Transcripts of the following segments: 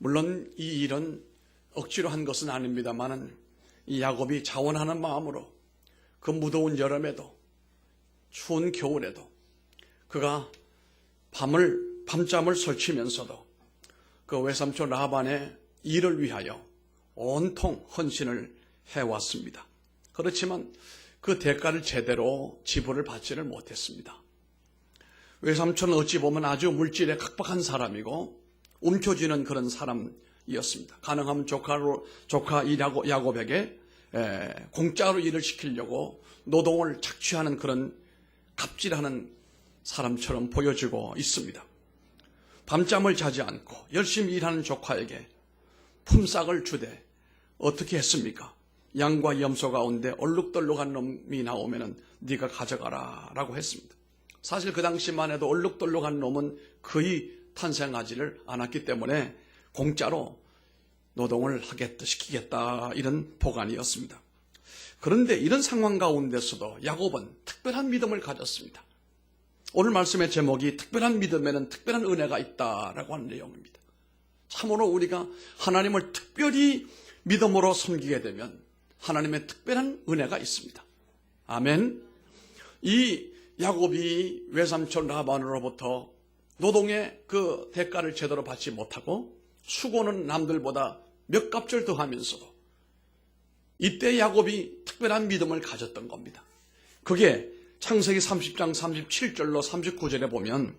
물론 이 일은 억지로 한 것은 아닙니다만은 이 야곱이 자원하는 마음으로 그 무더운 여름에도 추운 겨울에도 그가 밤잠을 설치면서도 그 외삼촌 라반의 일을 위하여 온통 헌신을 해왔습니다. 그렇지만 그 대가를 제대로 지불을 받지를 못했습니다. 외삼촌은 어찌 보면 아주 물질에 각박한 사람이고 움켜쥐는 그런 사람이었습니다. 가능하면 조카 야곱에게 공짜로 일을 시키려고 노동을 착취하는 그런 갑질하는 사람처럼 보여지고 있습니다. 밤잠을 자지 않고 열심히 일하는 조카에게 품삯을 주되 어떻게 했습니까? 양과 염소 가운데 얼룩덜룩한 놈이 나오면은 네가 가져가라 라고 했습니다. 사실 그 당시만 해도 얼룩덜룩한 놈은 거의 탄생하지를 않았기 때문에 공짜로 노동을 시키겠다 이런 보관이었습니다. 그런데 이런 상황 가운데서도 야곱은 특별한 믿음을 가졌습니다. 오늘 말씀의 제목이 특별한 믿음에는 특별한 은혜가 있다라고 하는 내용입니다. 참으로 우리가 하나님을 특별히 믿음으로 섬기게 되면 하나님의 특별한 은혜가 있습니다. 아멘. 이 야곱이 외삼촌 라반으로부터 노동의 그 대가를 제대로 받지 못하고 수고는 남들보다 몇 값을 더하면서도 이때 야곱이 특별한 믿음을 가졌던 겁니다. 그게 창세기 30장 37절로 39절에 보면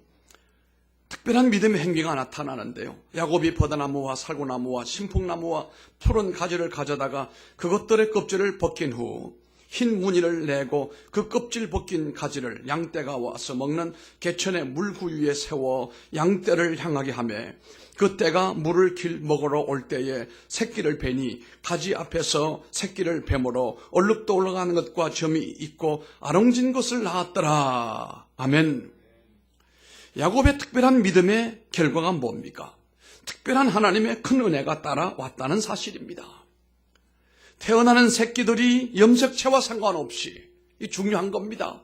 특별한 믿음의 행위가 나타나는데요. 야곱이 버드나무와 살구나무와 신풍나무와 푸른 가지를 가져다가 그것들의 껍질을 벗긴 후 흰 무늬를 내고 그 껍질 벗긴 가지를 양떼가 와서 먹는 개천의 물구 위에 세워 양떼를 향하게 하며 그 떼가 물을 먹으러 올 때에 새끼를 베니 가지 앞에서 새끼를 베므로 얼룩도 올라가는 것과 점이 있고 아롱진 것을 낳았더라. 아멘. 야곱의 특별한 믿음의 결과가 뭡니까? 특별한 하나님의 큰 은혜가 따라왔다는 사실입니다. 태어나는 새끼들이 염색체와 상관없이 이 중요한 겁니다.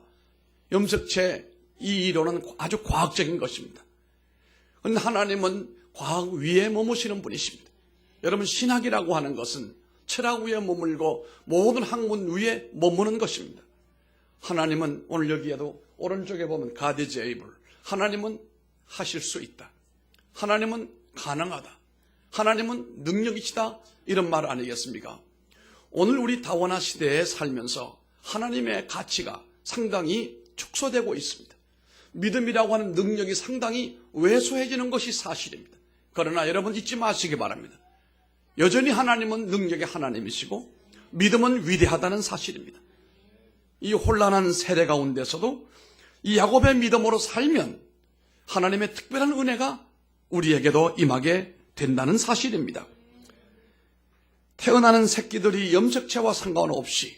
염색체 이 이론은 아주 과학적인 것입니다. 그런데 하나님은 과학 위에 머무시는 분이십니다. 여러분 신학이라고 하는 것은 철학 위에 머물고 모든 학문 위에 머무는 것입니다. 하나님은 오늘 여기에도 오른쪽에 보면 God is able. 하나님은 하실 수 있다. 하나님은 가능하다. 하나님은 능력이시다. 이런 말 아니겠습니까? 오늘 우리 다원화 시대에 살면서 하나님의 가치가 상당히 축소되고 있습니다. 믿음이라고 하는 능력이 상당히 왜소해지는 것이 사실입니다. 그러나 여러분 잊지 마시기 바랍니다. 여전히 하나님은 능력의 하나님이시고 믿음은 위대하다는 사실입니다. 이 혼란한 세대 가운데서도 이 야곱의 믿음으로 살면 하나님의 특별한 은혜가 우리에게도 임하게 된다는 사실입니다. 태어나는 새끼들이 염색체와 상관없이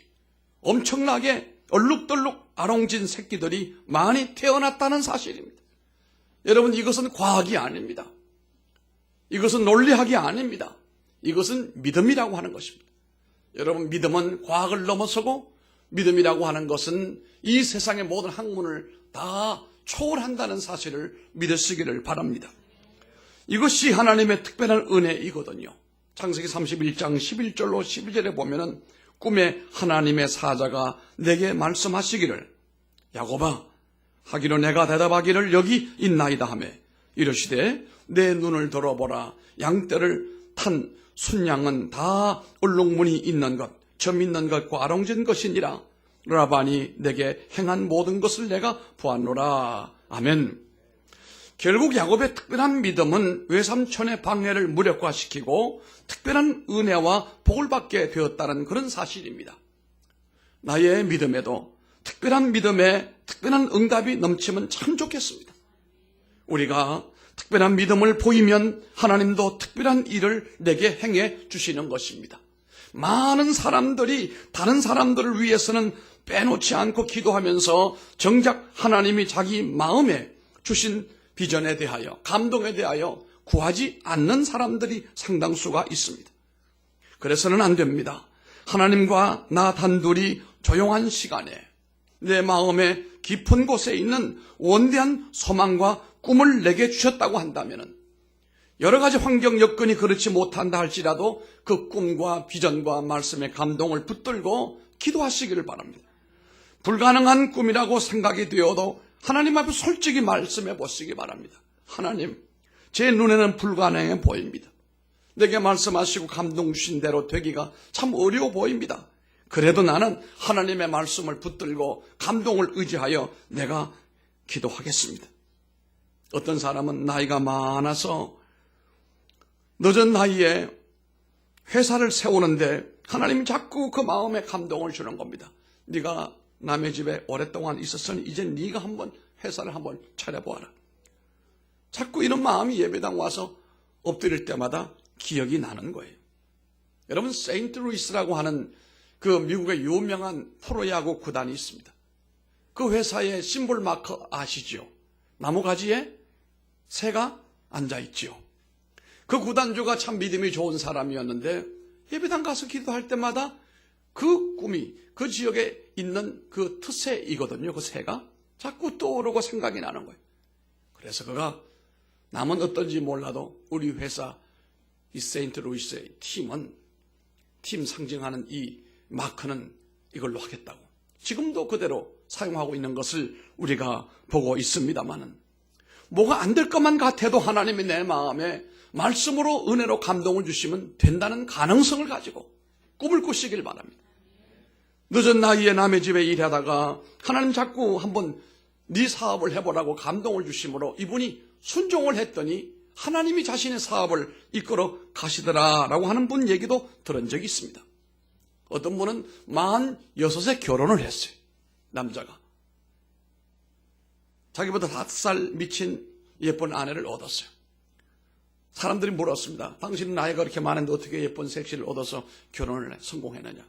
엄청나게 얼룩덜룩 아롱진 새끼들이 많이 태어났다는 사실입니다. 여러분 이것은 과학이 아닙니다. 이것은 논리학이 아닙니다. 이것은 믿음이라고 하는 것입니다. 여러분 믿음은 과학을 넘어서고 믿음이라고 하는 것은 이 세상의 모든 학문을 다 초월한다는 사실을 믿으시기를 바랍니다. 이것이 하나님의 특별한 은혜이거든요. 창세기 31장 11절로 12절에 보면은 꿈에 하나님의 사자가 내게 말씀하시기를 야곱아 하기로 내가 대답하기를 여기 있나이다 하며 이르시되 내 눈을 들어보라 양떼를 탄 순양은 다 얼룩무늬 있는 것 점 있는 것과 아롱진 것이니라 라반이 내게 행한 모든 것을 내가 보았노라. 아멘. 결국 야곱의 특별한 믿음은 외삼촌의 방해를 무력화시키고 특별한 은혜와 복을 받게 되었다는 그런 사실입니다. 나의 믿음에도 특별한 믿음에 특별한 응답이 넘치면 참 좋겠습니다. 우리가 특별한 믿음을 보이면 하나님도 특별한 일을 내게 행해 주시는 것입니다. 많은 사람들이 다른 사람들을 위해서는 빼놓지 않고 기도하면서 정작 하나님이 자기 마음에 주신 비전에 대하여 감동에 대하여 구하지 않는 사람들이 상당수가 있습니다. 그래서는 안 됩니다. 하나님과 나 단둘이 조용한 시간에 내 마음의 깊은 곳에 있는 원대한 소망과 꿈을 내게 주셨다고 한다면 여러 가지 환경 여건이 그렇지 못한다 할지라도 그 꿈과 비전과 말씀의 감동을 붙들고 기도하시기를 바랍니다. 불가능한 꿈이라고 생각이 되어도 하나님 앞에 솔직히 말씀해 보시기 바랍니다. 하나님, 제 눈에는 불가능해 보입니다. 내게 말씀하시고 감동 주신 대로 되기가 참 어려워 보입니다. 그래도 나는 하나님의 말씀을 붙들고 감동을 의지하여 내가 기도하겠습니다. 어떤 사람은 나이가 많아서 늦은 나이에 회사를 세우는데 하나님이 자꾸 그 마음에 감동을 주는 겁니다. 네가 남의 집에 오랫동안 있었으니 이제 네가 한번 회사를 한번 차려보아라. 자꾸 이런 마음이 예배당 와서 엎드릴 때마다 기억이 나는 거예요. 여러분, 세인트루이스라고 하는 그 미국의 유명한 프로야구 구단이 있습니다. 그 회사의 심볼 마커 아시죠? 나무가지에 새가 앉아있지요. 그 구단주가 참 믿음이 좋은 사람이었는데 예배당 가서 기도할 때마다 그 꿈이 그 지역에 있는 그 트새이거든요. 그 새가 자꾸 떠오르고 생각이 나는 거예요. 그래서 그가 남은 어떤지 몰라도 우리 회사 이 세인트루이스의 팀 상징하는 이 마크는 이걸로 하겠다고 지금도 그대로 사용하고 있는 것을 우리가 보고 있습니다만은 뭐가 안 될 것만 같아도 하나님이 내 마음에 말씀으로 은혜로 감동을 주시면 된다는 가능성을 가지고 꿈을 꾸시길 바랍니다. 늦은 나이에 남의 집에 일하다가 하나님 자꾸 한번 네 사업을 해보라고 감동을 주심으로 이분이 순종을 했더니 하나님이 자신의 사업을 이끌어 가시더라라고 하는 분 얘기도 들은 적이 있습니다. 어떤 분은 46에 결혼을 했어요. 남자가. 자기보다 5살 미친 예쁜 아내를 얻었어요. 사람들이 물었습니다. 당신은 나이가 그렇게 많은데 어떻게 예쁜 섹시를 얻어서 결혼을 성공했느냐.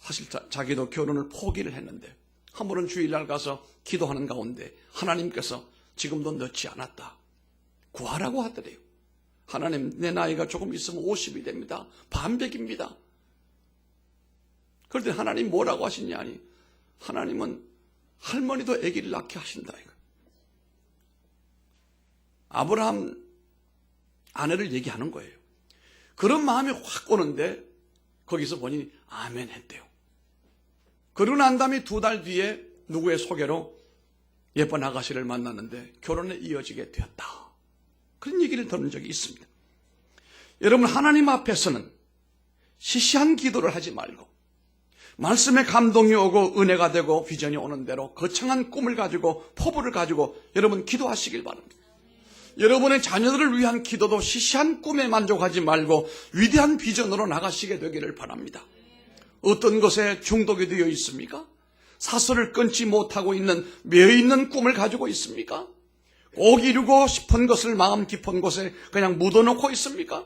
사실 자기도 결혼을 포기를 했는데 한 번은 주일날 가서 기도하는 가운데 하나님께서 지금도 늦지 않았다. 구하라고 하더래요. 하나님, 내 나이가 조금 있으면 50이 됩니다. 반백입니다. 그럴 때 하나님 뭐라고 하시냐니 하나님은 할머니도 아기를 낳게 하신다. 이거. 아브라함 아내를 얘기하는 거예요. 그런 마음이 확 오는데 거기서 본인이 아멘 했대요. 그러고 난 다음에 2달 뒤에 누구의 소개로 예쁜 아가씨를 만났는데 결혼에 이어지게 되었다. 그런 얘기를 들은 적이 있습니다. 여러분, 하나님 앞에서는 시시한 기도를 하지 말고 말씀의 감동이 오고 은혜가 되고 비전이 오는 대로 거창한 꿈을 가지고 포부를 가지고 여러분 기도하시길 바랍니다. 여러분의 자녀들을 위한 기도도 시시한 꿈에 만족하지 말고 위대한 비전으로 나가시게 되기를 바랍니다. 어떤 것에 중독이 되어 있습니까? 사슬을 끊지 못하고 있는 매여있는 꿈을 가지고 있습니까? 꼭 이루고 싶은 것을 마음 깊은 곳에 그냥 묻어놓고 있습니까?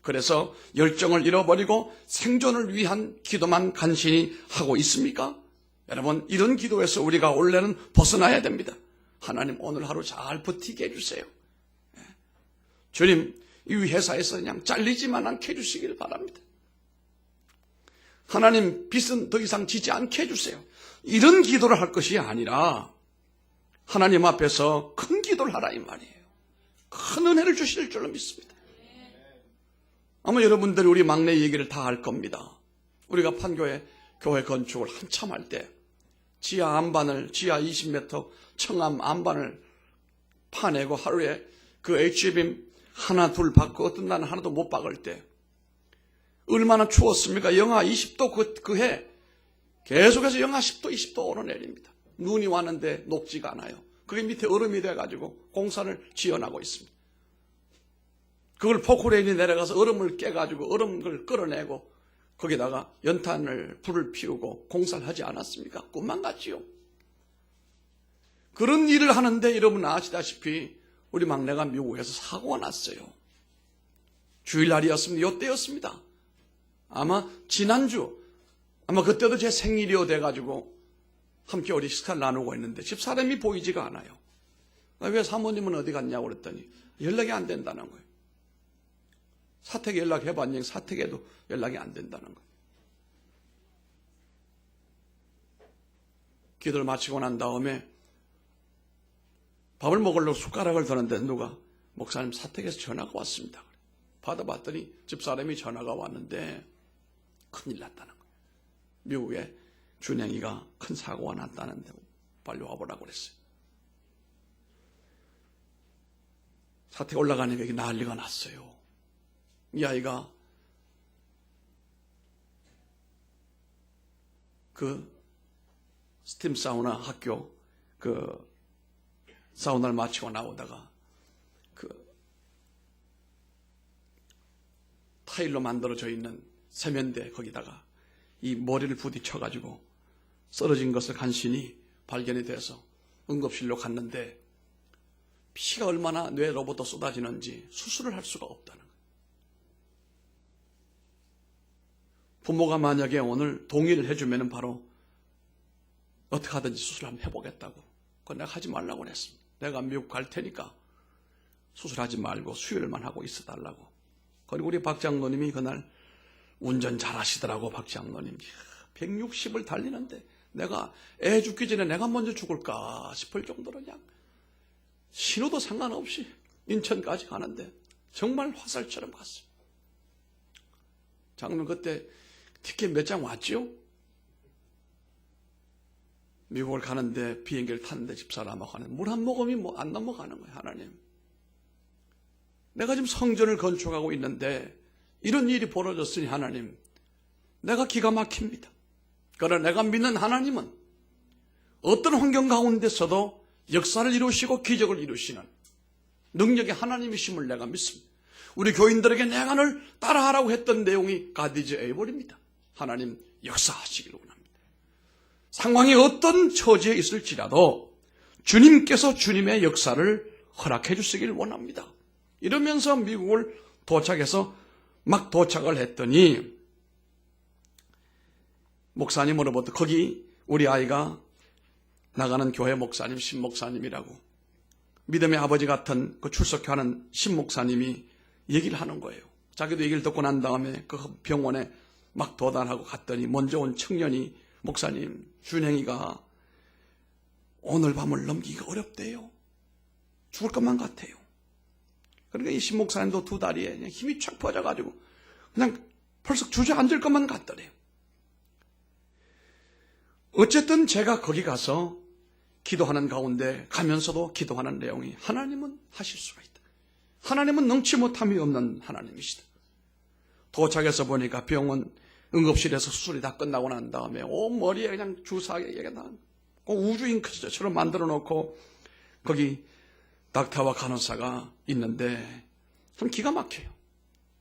그래서 열정을 잃어버리고 생존을 위한 기도만 간신히 하고 있습니까? 여러분, 이런 기도에서 우리가 원래는 벗어나야 됩니다. 하나님, 오늘 하루 잘 버티게 해주세요. 주님, 이 회사에서 그냥 잘리지만 않게 해주시길 바랍니다. 하나님, 빚은 더 이상 지지 않게 해주세요. 이런 기도를 할 것이 아니라 하나님 앞에서 큰 기도를 하라 이 말이에요. 큰 은혜를 주실 줄로 믿습니다. 아마 여러분들이 우리 막내 얘기를 다 알 겁니다. 우리가 판교에 교회 건축을 한참 할 때 지하 20m 청암 안반을 파내고 하루에 그 H빔 하나 둘 박고 어떤 날은 하나도 못 박을 때 얼마나 추웠습니까? 영하 20도 그 해 계속해서 영하 10도 20도 오르내립니다. 눈이 왔는데 녹지가 않아요. 그게 밑에 얼음이 돼가지고 공사를 지어나고 있습니다. 그걸 포크레인이 내려가서 얼음을 깨가지고 얼음을 끌어내고 거기다가 연탄을 불을 피우고 공사를 하지 않았습니까? 꿈만 같지요. 그런 일을 하는데 여러분 아시다시피 우리 막내가 미국에서 사고가 났어요. 주일날이었습니다. 이때였습니다. 아마 지난주 아마 그때도 제 생일이어 돼가지고 함께 우리 식사를 나누고 있는데 집사람이 보이지가 않아요. 왜 사모님은 어디 갔냐고 그랬더니 연락이 안 된다는 거예요. 사택에 연락해봤는데 사택에도 연락이 안 된다는 거예요. 기도를 마치고 난 다음에 밥을 먹으려고 숟가락을 드는데 누가 목사님 사택에서 전화가 왔습니다. 받아봤더니 집사람이 전화가 왔는데 큰일 났다는 거예요. 미국에 준행이가 큰 사고가 났다는데 빨리 와보라고 그랬어요. 사택 올라가니까 이게 난리가 났어요. 이 아이가 그 스팀 사우나 학교 그 사우나를 마치고 나오다가 그 타일로 만들어져 있는 세면대 거기다가 이 머리를 부딪혀가지고 쓰러진 것을 간신히 발견이 돼서 응급실로 갔는데 피가 얼마나 뇌로부터 쏟아지는지 수술을 할 수가 없다는 거예요. 부모가 만약에 오늘 동의를 해주면 바로 어떻게 하든지 수술 한번 해보겠다고. 그건 내가 하지 말라고 그랬습니다. 내가 미국 갈 테니까 수술하지 말고 수혈만 하고 있어달라고. 그리고 우리 박 장로님이 그날 운전 잘하시더라고. 박 장로님 160을 달리는데 내가 애 죽기 전에 내가 먼저 죽을까 싶을 정도로 그냥 신호도 상관없이 인천까지 가는데 정말 화살처럼 갔어요. 장로님 그때 티켓 몇 장 왔죠? 미국을 가는데 비행기를 탔는데 집사람하고 가는데 물 한 모금이 뭐 안 넘어가는 거예요. 하나님, 내가 지금 성전을 건축하고 있는데 이런 일이 벌어졌으니 하나님, 내가 기가 막힙니다. 그러나 내가 믿는 하나님은 어떤 환경 가운데서도 역사를 이루시고 기적을 이루시는 능력의 하나님이심을 내가 믿습니다. 우리 교인들에게 내가 늘 따라하라고 했던 내용이 가디즈 에이볼입니다. 하나님 역사하시길 원합니다. 상황이 어떤 처지에 있을지라도 주님께서 주님의 역사를 허락해 주시길 원합니다. 이러면서 미국을 도착해서 막 도착을 했더니 목사님으로부터 거기 우리 아이가 나가는 교회 목사님, 신목사님이라고 믿음의 아버지 같은 그 출석하는 신목사님이 얘기를 하는 거예요. 자기도 얘기를 듣고 난 다음에 그 병원에 막 도달하고 갔더니 먼저 온 청년이 목사님, 준행이가 오늘 밤을 넘기기가 어렵대요. 죽을 것만 같아요. 그러니까 이 신목사님도 두 다리에 그냥 힘이 쫙 퍼져가지고 그냥 벌써 주저앉을 것만 같더래요. 어쨌든 제가 거기 가서 기도하는 가운데 가면서도 기도하는 내용이 하나님은 하실 수가 있다. 하나님은 능치 못함이 없는 하나님이시다. 도착해서 보니까 병원 응급실에서 수술이 다 끝나고 난 다음에 온 머리에 그냥 주사기가 다 우주 잉크처럼 만들어 놓고 거기 닥터와 간호사가 있는데 좀 기가 막혀요.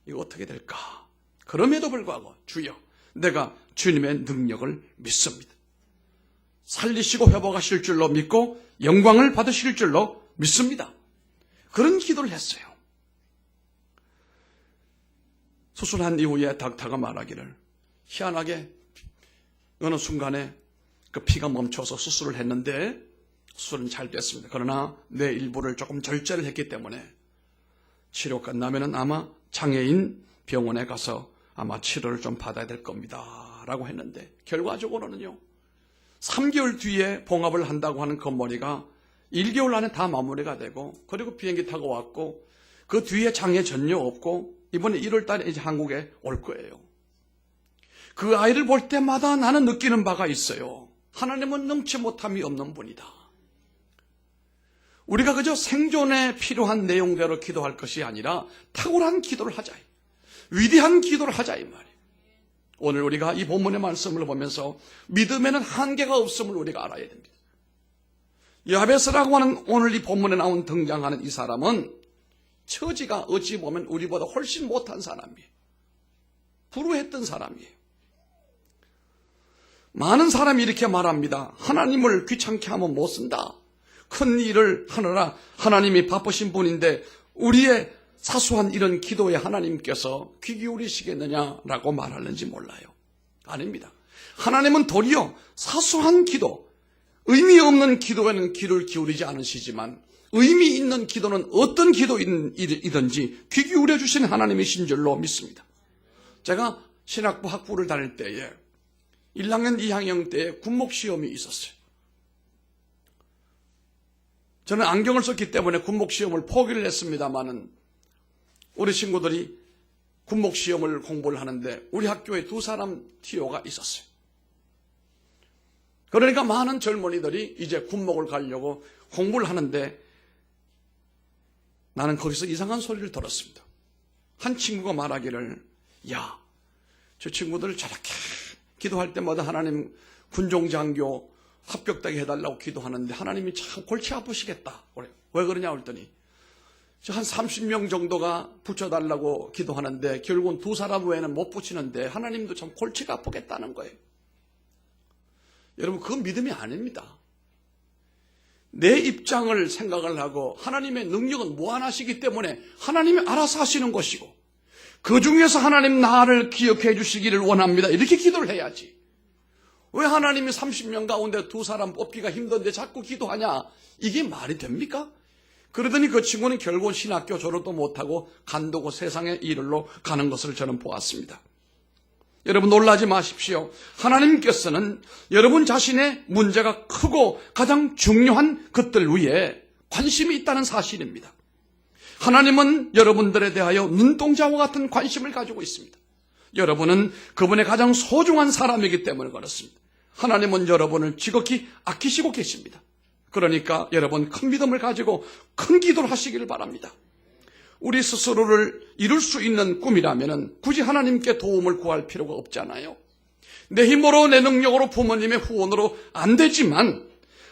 이거 어떻게 될까? 그럼에도 불구하고 주여, 내가 주님의 능력을 믿습니다. 살리시고 회복하실 줄로 믿고 영광을 받으실 줄로 믿습니다. 그런 기도를 했어요. 수술한 이후에 닥터가 말하기를 희한하게 어느 순간에 그 피가 멈춰서 수술을 했는데 수술은 잘 됐습니다. 그러나 뇌 일부를 조금 절제를 했기 때문에 치료 끝나면은 아마 장애인 병원에 가서 아마 치료를 좀 받아야 될 겁니다. 라고 했는데 결과적으로는요, 3개월 뒤에 봉합을 한다고 하는 그 머리가 1개월 안에 다 마무리가 되고, 그리고 비행기 타고 왔고, 그 뒤에 장애 전혀 없고, 이번에 1월 달에 이제 한국에 올 거예요. 그 아이를 볼 때마다 나는 느끼는 바가 있어요. 하나님은 능치 못함이 없는 분이다. 우리가 그저 생존에 필요한 내용대로 기도할 것이 아니라 탁월한 기도를 하자. 위대한 기도를 하자 이 말이에요. 오늘 우리가 이 본문의 말씀을 보면서 믿음에는 한계가 없음을 우리가 알아야 됩니다. 야베스라고 하는 오늘 이 본문에 나온 등장하는 이 사람은 처지가 어찌 보면 우리보다 훨씬 못한 사람이에요. 불우했던 사람이에요. 많은 사람이 이렇게 말합니다. 하나님을 귀찮게 하면 못 쓴다. 큰 일을 하느라 하나님이 바쁘신 분인데 우리의 사소한 이런 기도에 하나님께서 귀 기울이시겠느냐라고 말하는지 몰라요. 아닙니다. 하나님은 도리어 사소한 기도, 의미 없는 기도에는 귀를 기울이지 않으시지만 의미 있는 기도는 어떤 기도이든지 귀 기울여 주시는 하나님이신 줄로 믿습니다. 제가 신학부 학부를 다닐 때에 1학년 2학년 때에 군목시험이 있었어요. 저는 안경을 썼기 때문에 군목시험을 포기를 했습니다마는 우리 친구들이 군목시험을 공부를 하는데 우리 학교에 2사람 TO가 있었어요. 그러니까 많은 젊은이들이 이제 군목을 가려고 공부를 하는데 나는 거기서 이상한 소리를 들었습니다. 한 친구가 말하기를, 야, 저 친구들 저렇게 기도할 때마다 하나님 군종장교 합격되게 해달라고 기도하는데 하나님이 참 골치 아프시겠다. 왜 그러냐 했더니 한 30명 정도가 붙여달라고 기도하는데 결국은 2사람 외에는 못 붙이는데 하나님도 참 골치가 아프겠다는 거예요. 여러분, 그건 믿음이 아닙니다. 내 입장을 생각을 하고 하나님의 능력은 무한하시기 때문에 하나님이 알아서 하시는 것이고 그 중에서 하나님 나를 기억해 주시기를 원합니다. 이렇게 기도를 해야지. 왜 하나님이 30명 가운데 2사람 뽑기가 힘든데 자꾸 기도하냐? 이게 말이 됩니까? 그러더니 그 친구는 결국 신학교 졸업도 못하고 간두고 세상의 일로 가는 것을 저는 보았습니다. 여러분, 놀라지 마십시오. 하나님께서는 여러분 자신의 문제가 크고 가장 중요한 것들 위에 관심이 있다는 사실입니다. 하나님은 여러분들에 대하여 눈동자와 같은 관심을 가지고 있습니다. 여러분은 그분의 가장 소중한 사람이기 때문에 그렇습니다. 하나님은 여러분을 지극히 아끼시고 계십니다. 그러니까 여러분 큰 믿음을 가지고 큰 기도를 하시기를 바랍니다. 우리 스스로를 이룰 수 있는 꿈이라면 굳이 하나님께 도움을 구할 필요가 없잖아요. 내 힘으로 내 능력으로 부모님의 후원으로 안 되지만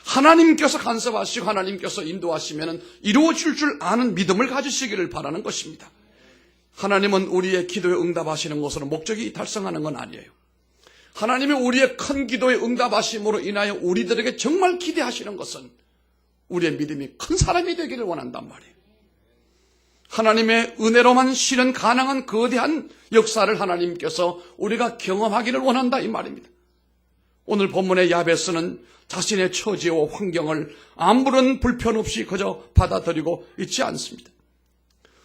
하나님께서 간섭하시고 하나님께서 인도하시면 이루어질 줄 아는 믿음을 가지시기를 바라는 것입니다. 하나님은 우리의 기도에 응답하시는 것으로 목적이 달성하는 건 아니에요. 하나님이 우리의 큰 기도에 응답하심으로 인하여 우리들에게 정말 기대하시는 것은 우리의 믿음이 큰 사람이 되기를 원한단 말이에요. 하나님의 은혜로만 실현 가능한 거대한 역사를 하나님께서 우리가 경험하기를 원한다 이 말입니다. 오늘 본문의 야베스는 자신의 처지와 환경을 아무런 불편 없이 그저 받아들이고 있지 않습니다.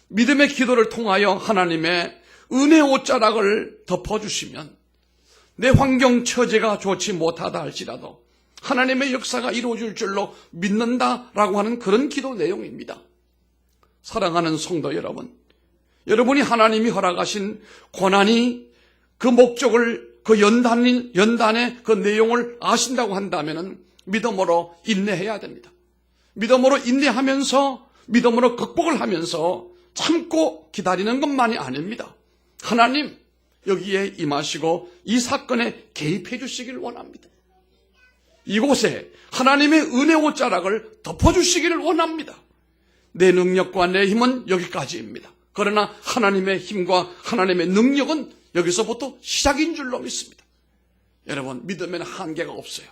믿음의 기도를 통하여 하나님의 은혜 옷자락을 덮어주시면 내 환경 처지가 좋지 못하다 할지라도 하나님의 역사가 이루어질 줄로 믿는다라고 하는 그런 기도 내용입니다. 사랑하는 성도 여러분, 여러분이 하나님이 허락하신 고난이 그 목적을 그 연단의 그 내용을 아신다고 한다면 믿음으로 인내해야 됩니다. 믿음으로 인내하면서 믿음으로 극복을 하면서 참고 기다리는 것만이 아닙니다. 하나님 여기에 임하시고 이 사건에 개입해 주시기를 원합니다. 이곳에 하나님의 은혜 옷자락을 덮어주시기를 원합니다. 내 능력과 내 힘은 여기까지입니다. 그러나 하나님의 힘과 하나님의 능력은 여기서부터 시작인 줄로 믿습니다. 여러분, 믿음에는 한계가 없어요.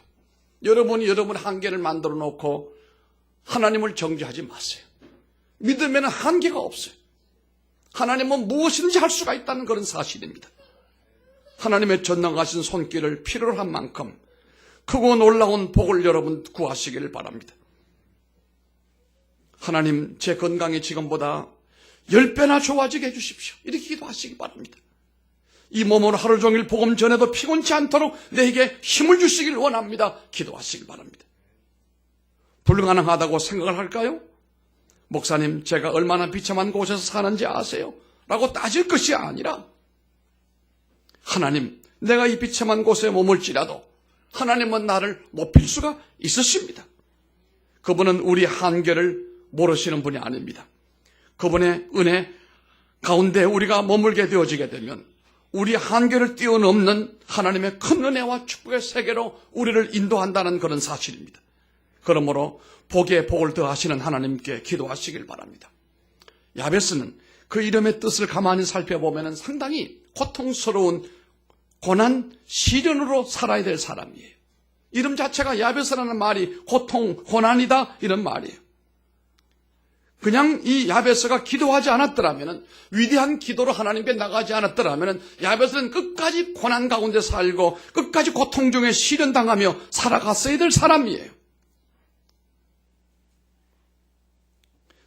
여러분이 여러분의 한계를 만들어 놓고 하나님을 정죄하지 마세요. 믿음에는 한계가 없어요. 하나님은 무엇이든지 할 수가 있다는 그런 사실입니다. 하나님의 전능하신 손길을 필요로 한 만큼 크고 놀라운 복을 여러분 구하시기를 바랍니다. 하나님, 제 건강이 지금보다 10배나 좋아지게 해주십시오. 이렇게 기도하시기 바랍니다. 이 몸으로 하루 종일 복음 전해도 피곤치 않도록 내게 힘을 주시길 원합니다. 기도하시기 바랍니다. 불가능하다고 생각을 할까요? 목사님, 제가 얼마나 비참한 곳에서 사는지 아세요? 라고 따질 것이 아니라 하나님, 내가 이 비참한 곳에 머물지라도 하나님은 나를 높일 수가 있으십니다. 그분은 우리 한계를 모르시는 분이 아닙니다. 그분의 은혜 가운데 우리가 머물게 되어지게 되면 우리 한계를 뛰어넘는 하나님의 큰 은혜와 축복의 세계로 우리를 인도한다는 그런 사실입니다. 그러므로 복에 복을 더하시는 하나님께 기도하시길 바랍니다. 야베스는 그 이름의 뜻을 가만히 살펴보면 상당히 고통스러운 고난, 시련으로 살아야 될 사람이에요. 이름 자체가 야베스라는 말이 고통, 고난이다 이런 말이에요. 그냥 이 야베스가 기도하지 않았더라면, 위대한 기도로 하나님께 나가지 않았더라면 야베스는 끝까지 고난 가운데 살고 끝까지 고통 중에 시련당하며 살아갔어야 될 사람이에요.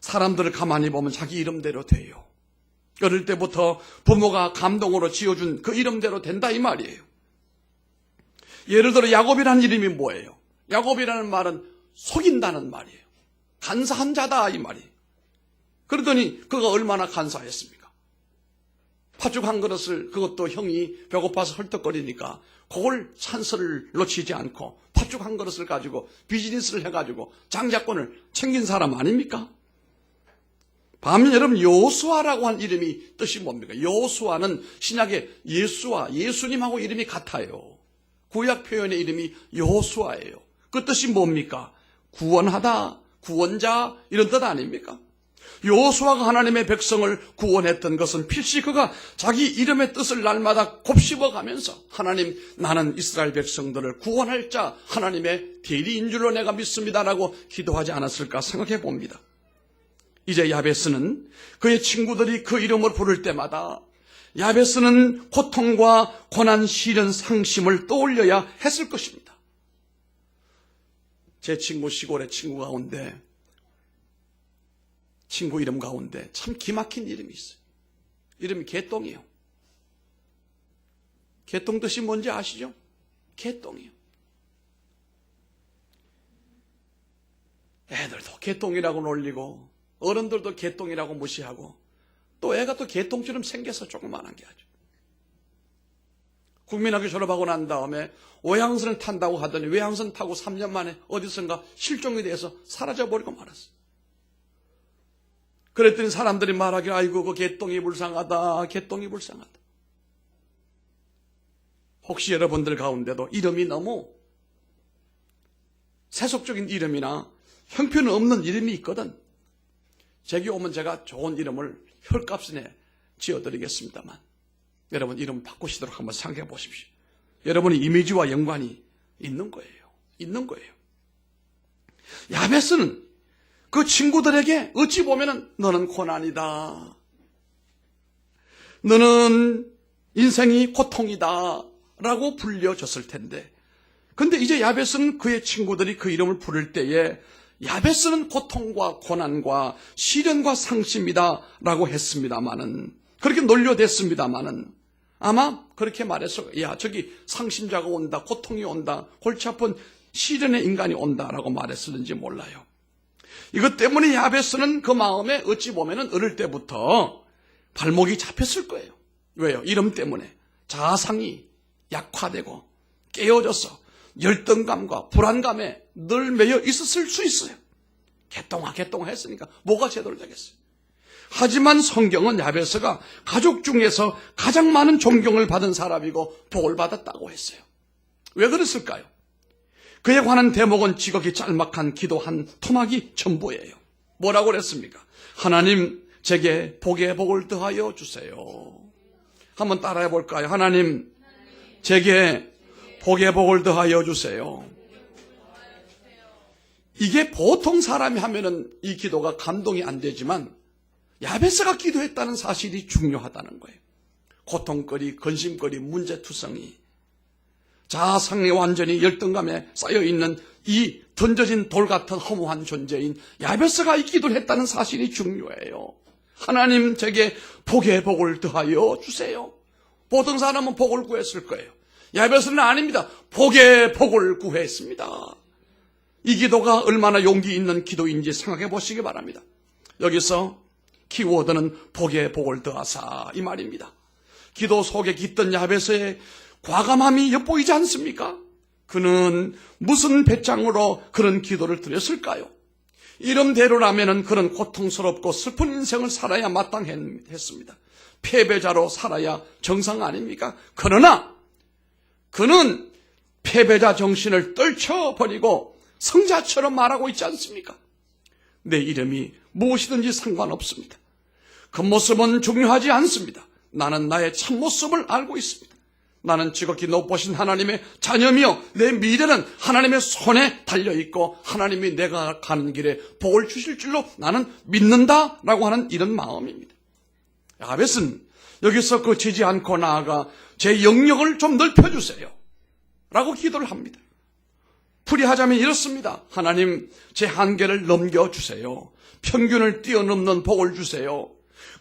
사람들을 가만히 보면 자기 이름대로 돼요. 어릴 때부터 부모가 감동으로 지어준 그 이름대로 된다 이 말이에요. 예를 들어 야곱이라는 이름이 뭐예요? 야곱이라는 말은 속인다는 말이에요. 간사한 자다 이 말이. 그러더니 그가 얼마나 간사했습니까? 팥죽 한 그릇을 그것도 형이 배고파서 헐떡거리니까 그걸 찬스를 놓치지 않고 팥죽 한 그릇을 가지고 비즈니스를 해가지고 장자권을 챙긴 사람 아닙니까? 반면 여러분 여호수아라고 한 이름이 뜻이 뭡니까? 여호수아는 신약의 예수와 예수님하고 이름이 같아요. 구약 표현의 이름이 여호수아예요. 그 뜻이 뭡니까? 구원하다, 구원자 이런 뜻 아닙니까? 여호수아가 하나님의 백성을 구원했던 것은 필시 그가 자기 이름의 뜻을 날마다 곱씹어가면서 하나님 나는 이스라엘 백성들을 구원할 자 하나님의 대리인 줄로 내가 믿습니다라고 기도하지 않았을까 생각해 봅니다. 이제 야베스는 그의 친구들이 그 이름을 부를 때마다 야베스는 고통과 고난, 시련, 상심을 떠올려야 했을 것입니다. 제 친구 시골의 친구 가운데 친구 이름 가운데 참 기막힌 이름이 있어요. 이름이 개똥이에요. 개똥 뜻이 뭔지 아시죠? 개똥이요. 애들도 개똥이라고 놀리고 어른들도 개똥이라고 무시하고 또 애가 또 개똥처럼 생겨서 조그만한 게 아주. 국민학교 졸업하고 난 다음에 외항선을 탄다고 하더니 외항선 타고 3년 만에 어디선가 실종이 돼서 사라져버리고 말았어요. 그랬더니 사람들이 말하기를 아이고 그 개똥이 불쌍하다, 개똥이 불쌍하다. 혹시 여러분들 가운데도 이름이 너무 세속적인 이름이나 형편없는 이름이 있거든. 제게 오면 제가 좋은 이름을 혈값에 지어드리겠습니다만 여러분 이름 바꾸시도록 한번 생각해 보십시오. 여러분의 이미지와 연관이 있는 거예요. 있는 거예요. 야베스는 그 친구들에게 어찌 보면은 너는 고난이다. 너는 인생이 고통이다. 라고 불려졌을 텐데. 근데 이제 야베스는 그의 친구들이 그 이름을 부를 때에 야베스는 고통과 고난과 시련과 상심이다. 라고 했습니다마는, 그렇게 놀려댔습니다마는, 아마 그렇게 말해서, 야, 저기 상심자가 온다, 고통이 온다, 골치 아픈 시련의 인간이 온다라고 말했을는지 몰라요. 이것 때문에 야베스는 그 마음에 어찌 보면은 어릴 때부터 발목이 잡혔을 거예요. 왜요? 이름 때문에 자아상이 약화되고 깨어져서 열등감과 불안감에 늘 매여 있었을 수 있어요. 개똥아 했으니까 뭐가 제대로 되겠어요. 하지만 성경은 야베스가 가족 중에서 가장 많은 존경을 받은 사람이고 복을 받았다고 했어요. 왜 그랬을까요? 그에 관한 대목은 지극히 짤막한 기도 한 토막이 전부예요. 뭐라고 그랬습니까? 하나님 제게 복의 복을 더하여 주세요. 한번 따라해 볼까요? 하나님 제게 복의 복을 더하여 주세요. 이게 보통 사람이 하면은 이 기도가 감동이 안 되지만 야베스가 기도했다는 사실이 중요하다는 거예요. 고통거리, 근심거리, 문제투성이 자아상에 완전히 열등감에 쌓여있는 이 던져진 돌 같은 허무한 존재인 야베스가 이 기도를 했다는 사실이 중요해요. 하나님 제게 복의 복을 더하여 주세요. 보통 사람은 복을 구했을 거예요. 야베스는 아닙니다. 복의 복을 구했습니다. 이 기도가 얼마나 용기 있는 기도인지 생각해 보시기 바랍니다. 여기서 키워드는 복의 복을 더하사 이 말입니다. 기도 속에 깃든 야베스의 과감함이 엿보이지 않습니까? 그는 무슨 배짱으로 그런 기도를 드렸을까요? 이름대로라면 그런 고통스럽고 슬픈 인생을 살아야 마땅했습니다. 패배자로 살아야 정상 아닙니까? 그러나 그는 패배자 정신을 떨쳐버리고 성자처럼 말하고 있지 않습니까? 내 이름이 무엇이든지 상관없습니다. 겉모습은 중요하지 않습니다. 나는 나의 참모습을 알고 있습니다. 나는 지극히 높으신 하나님의 자녀며 내 미래는 하나님의 손에 달려있고 하나님이 내가 가는 길에 복을 주실 줄로 나는 믿는다라고 하는 이런 마음입니다. 야베스는 여기서 그치지 않고 나아가 제 영역을 좀 넓혀주세요 라고 기도를 합니다. 풀이하자면 이렇습니다. 하나님 제 한계를 넘겨주세요. 평균을 뛰어넘는 복을 주세요.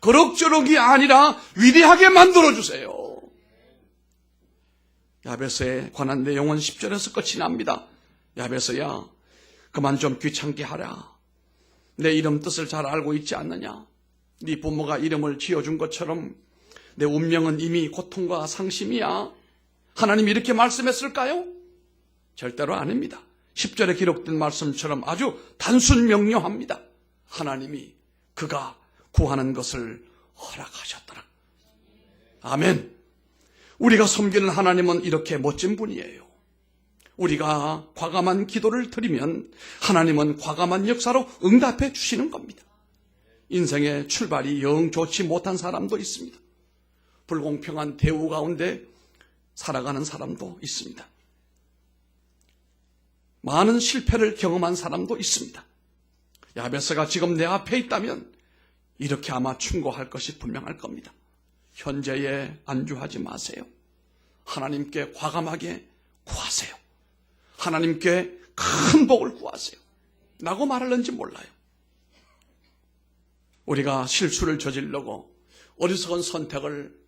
그럭저럭이 아니라 위대하게 만들어주세요. 야베스에 관한 내용은 10절에서 끝이 납니다. 야베스야 그만 좀 귀찮게 하라. 내 이름 뜻을 잘 알고 있지 않느냐? 네 부모가 이름을 지어준 것처럼 내 운명은 이미 고통과 상심이야. 하나님이 이렇게 말씀했을까요? 절대로 아닙니다. 10절에 기록된 말씀처럼 아주 단순 명료합니다. 하나님이 그가 구하는 것을 허락하셨더라. 아멘. 우리가 섬기는 하나님은 이렇게 멋진 분이에요. 우리가 과감한 기도를 드리면 하나님은 과감한 역사로 응답해 주시는 겁니다. 인생의 출발이 영 좋지 못한 사람도 있습니다. 불공평한 대우 가운데 살아가는 사람도 있습니다. 많은 실패를 경험한 사람도 있습니다. 야베스가 지금 내 앞에 있다면 이렇게 아마 충고할 것이 분명할 겁니다. 현재에 안주하지 마세요. 하나님께 과감하게 구하세요. 하나님께 큰 복을 구하세요. 라고 말하는지 몰라요. 우리가 실수를 저지르고 어리석은 선택을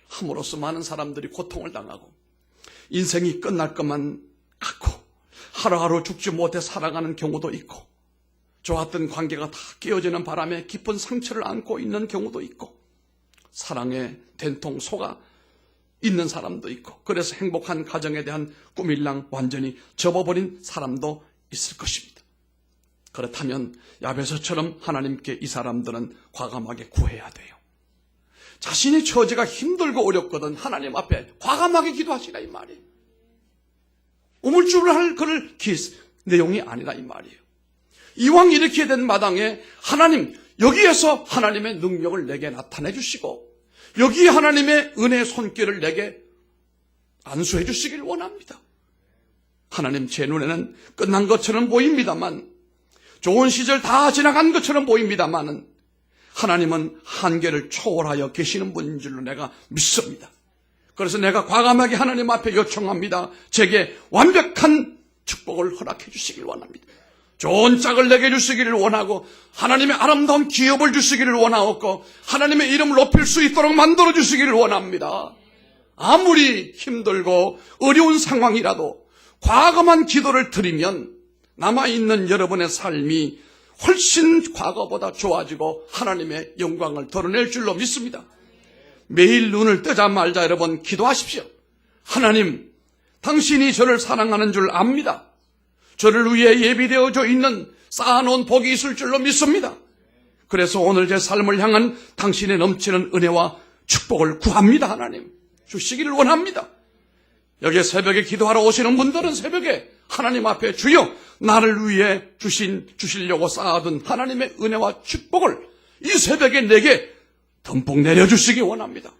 함으로써 많은 사람들이 고통을 당하고 인생이 끝날 것만 같고 하루하루 죽지 못해 살아가는 경우도 있고 좋았던 관계가 다 깨어지는 바람에 깊은 상처를 안고 있는 경우도 있고 사랑의 된통 속아 있는 사람도 있고 그래서 행복한 가정에 대한 꿈일랑 완전히 접어버린 사람도 있을 것입니다. 그렇다면 야베스처럼 하나님께 이 사람들은 과감하게 구해야 돼요. 자신의 처지가 힘들고 어렵거든 하나님 앞에 과감하게 기도하시라 이 말이에요. 우물쭈물 할 그럴 내용이 아니라 이 말이에요. 이왕 이렇게 된 마당에 하나님 여기에서 하나님의 능력을 내게 나타내 주시고 여기에 하나님의 은혜의 손길을 내게 안수해 주시길 원합니다. 하나님 제 눈에는 끝난 것처럼 보입니다만 좋은 시절 다 지나간 것처럼 보입니다만 하나님은 한계를 초월하여 계시는 분인 줄로 내가 믿습니다. 그래서 내가 과감하게 하나님 앞에 요청합니다. 제게 완벽한 축복을 허락해 주시길 원합니다. 좋은 짝을 내게 주시기를 원하고 하나님의 아름다운 기업을 주시기를 원하고 하나님의 이름을 높일 수 있도록 만들어 주시기를 원합니다. 아무리 힘들고 어려운 상황이라도 과감한 기도를 드리면 남아있는 여러분의 삶이 훨씬 과거보다 좋아지고 하나님의 영광을 드러낼 줄로 믿습니다. 매일 눈을 뜨자 말자 여러분 기도하십시오. 하나님, 당신이 저를 사랑하는 줄 압니다. 저를 위해 예비되어져 있는 쌓아놓은 복이 있을 줄로 믿습니다. 그래서 오늘 제 삶을 향한 당신의 넘치는 은혜와 축복을 구합니다. 하나님 주시기를 원합니다. 여기 새벽에 기도하러 오시는 분들은 새벽에 하나님 앞에 주여 나를 위해 주시려고 쌓아둔 하나님의 은혜와 축복을 이 새벽에 내게 듬뿍 내려주시기 원합니다.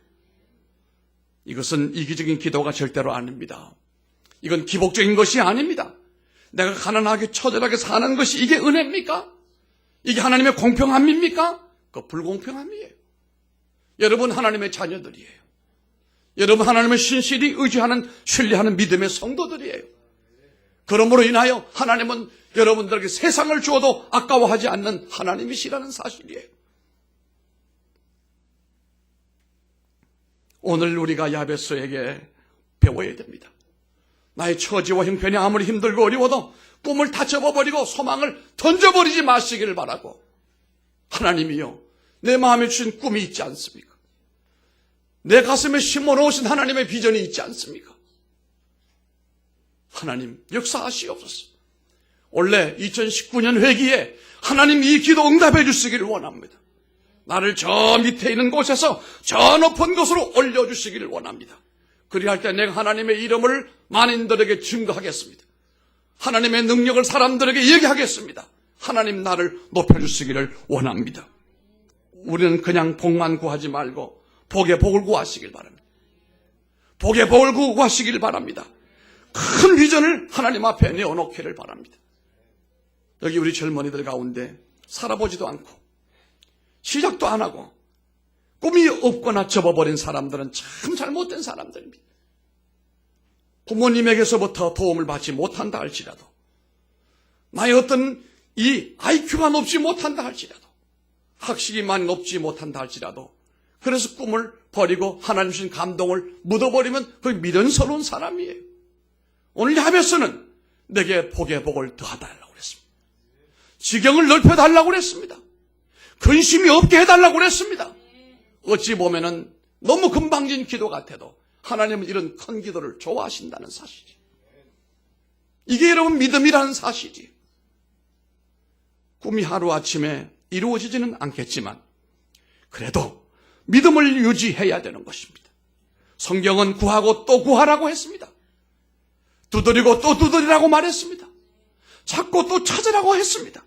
이것은 이기적인 기도가 절대로 아닙니다. 이건 기복적인 것이 아닙니다. 내가 가난하게 처절하게 사는 것이 이게 은혜입니까? 이게 하나님의 공평함입니까? 그 불공평함이에요. 여러분 하나님의 자녀들이에요. 여러분 하나님의 신실히 의지하는 신뢰하는 믿음의 성도들이에요. 그러므로 인하여 하나님은 여러분들에게 세상을 주어도 아까워하지 않는 하나님이시라는 사실이에요. 오늘 우리가 야베스에게 배워야 됩니다. 나의 처지와 형편이 아무리 힘들고 어려워도 꿈을 다 접어버리고 소망을 던져버리지 마시기를 바라고 하나님이요 내 마음에 주신 꿈이 있지 않습니까? 내 가슴에 심어놓으신 하나님의 비전이 있지 않습니까? 하나님 역사하시옵소서. 원래 2019년 회기에 하나님 이 기도 응답해 주시기를 원합니다. 나를 저 밑에 있는 곳에서 저 높은 곳으로 올려주시기를 원합니다. 그리할 때 내가 하나님의 이름을 만인들에게 증거하겠습니다. 하나님의 능력을 사람들에게 얘기하겠습니다. 하나님 나를 높여주시기를 원합니다. 우리는 그냥 복만 구하지 말고 복의 복을 구하시길 바랍니다. 복의 복을 구하시길 바랍니다. 큰 비전을 하나님 앞에 내어놓기를 바랍니다. 여기 우리 젊은이들 가운데 살아보지도 않고 시작도 안 하고 꿈이 없거나 접어버린 사람들은 참 잘못된 사람들입니다. 부모님에게서부터 도움을 받지 못한다 할지라도 나의 어떤 이 IQ가 높지 못한다 할지라도 학식이 많이 높지 못한다 할지라도 그래서 꿈을 버리고 하나님 주신 감동을 묻어버리면 그 미련스러운 사람이에요. 오늘 야베스는 내게 복의 복을 더하달라고 그랬습니다. 지경을 넓혀달라고 그랬습니다. 근심이 없게 해달라고 그랬습니다. 어찌 보면은 너무 금방진 기도 같아도 하나님은 이런 큰 기도를 좋아하신다는 사실이. 이게 여러분 믿음이라는 사실이. 꿈이 하루아침에 이루어지지는 않겠지만 그래도 믿음을 유지해야 되는 것입니다. 성경은 구하고 또 구하라고 했습니다. 두드리고 또 두드리라고 말했습니다. 찾고 또 찾으라고 했습니다.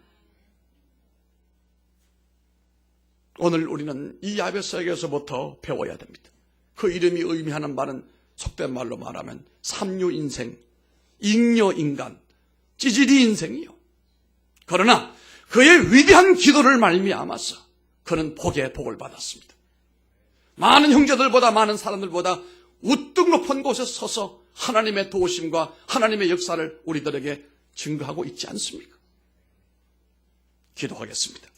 오늘 우리는 이 야베스에게서부터 배워야 됩니다. 그 이름이 의미하는 말은 속된 말로 말하면 삼류인생, 잉여인간, 찌질이 인생이요. 그러나 그의 위대한 기도를 말미암아서 그는 복의 복을 받았습니다. 많은 형제들보다 많은 사람들보다 우뚝 높은 곳에 서서 하나님의 도우심과 하나님의 역사를 우리들에게 증거하고 있지 않습니까? 기도하겠습니다.